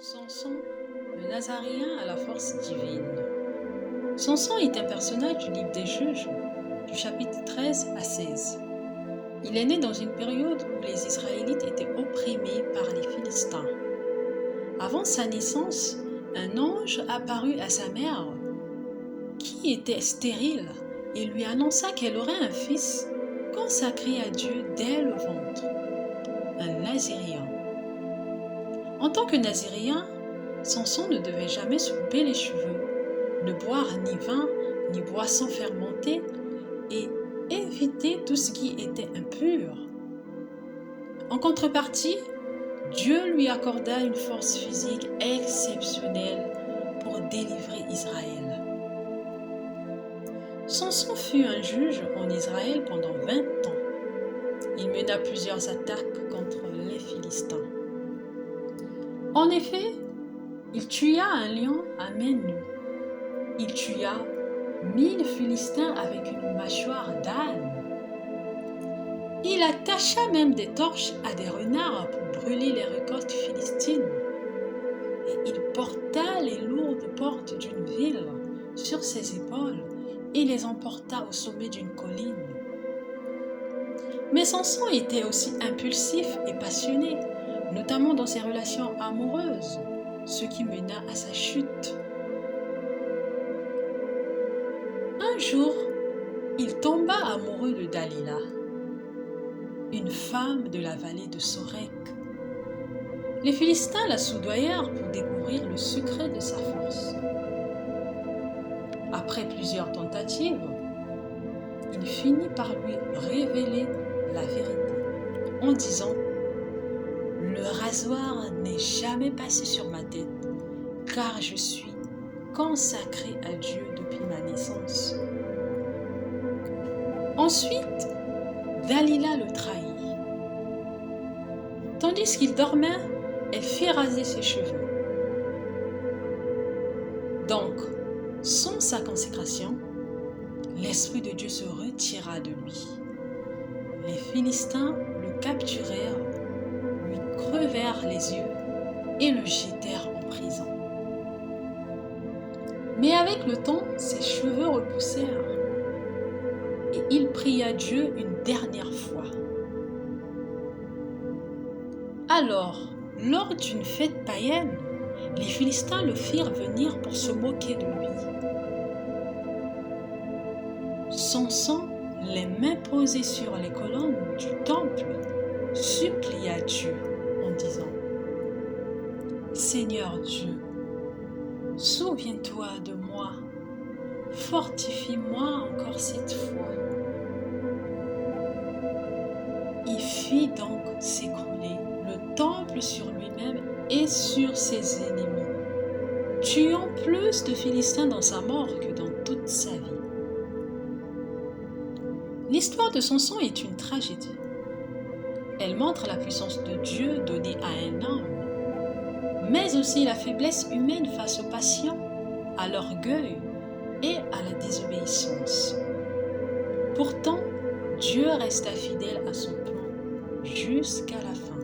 Samson, le Nazaréen à la force divine. Samson est un personnage du livre des Juges, du chapitre 13 à 16. Il est né dans une période où les Israélites étaient opprimés par les Philistins. Avant sa naissance, un ange apparut à sa mère, qui était stérile, et lui annonça qu'elle aurait un fils consacré à Dieu dès le ventre, un Nazaréen. En tant que Nazaréen, Samson ne devait jamais se couper les cheveux, ne boire ni vin ni boisson fermentée et éviter tout ce qui était impur. En contrepartie, Dieu lui accorda une force physique exceptionnelle pour délivrer Israël. Samson fut un juge en Israël pendant 20 ans. Il mena plusieurs attaques contre les Philistins. En effet, il tua un lion à main nue. Il tua 1000 Philistins avec une mâchoire d'âne. Il attacha même des torches à des renards pour brûler les récoltes philistines. Et il porta les lourdes portes d'une ville sur ses épaules et les emporta au sommet d'une colline. Mais Samson était aussi impulsif et passionné, notamment dans ses relations amoureuses, ce qui mena à sa chute. Un jour, il tomba amoureux de Dalila, une femme de la vallée de Sorek. Les Philistins la soudoyèrent pour découvrir le secret de sa force. Après plusieurs tentatives, il finit par lui révéler la vérité en disant « Le rasoir n'est jamais passé sur ma tête, car je suis consacré à Dieu depuis ma naissance. » Ensuite, Dalila le trahit. Tandis qu'il dormait, elle fit raser ses cheveux. Donc, sans sa consécration, l'Esprit de Dieu se retira de lui. Les Philistins le capturèrent, lui crevèrent les yeux et le jetèrent en prison. Mais avec le temps, ses cheveux repoussèrent et il pria Dieu une dernière fois. Alors, lors d'une fête païenne, les Philistins le firent venir pour se moquer de lui. Samson, les mains posées sur les colonnes du temple, supplia Dieu en disant « Seigneur Dieu, souviens-toi de moi, fortifie-moi encore cette fois. » Il fit donc s'écrouler le temple sur lui-même et sur ses ennemis, tuant plus de Philistins dans sa mort que dans toute sa vie. L'histoire de Samson est une tragédie. Elle montre la puissance de Dieu donnée à un homme, mais aussi la faiblesse humaine face aux passions, à l'orgueil et à la désobéissance. Pourtant, Dieu resta fidèle à son plan jusqu'à la fin.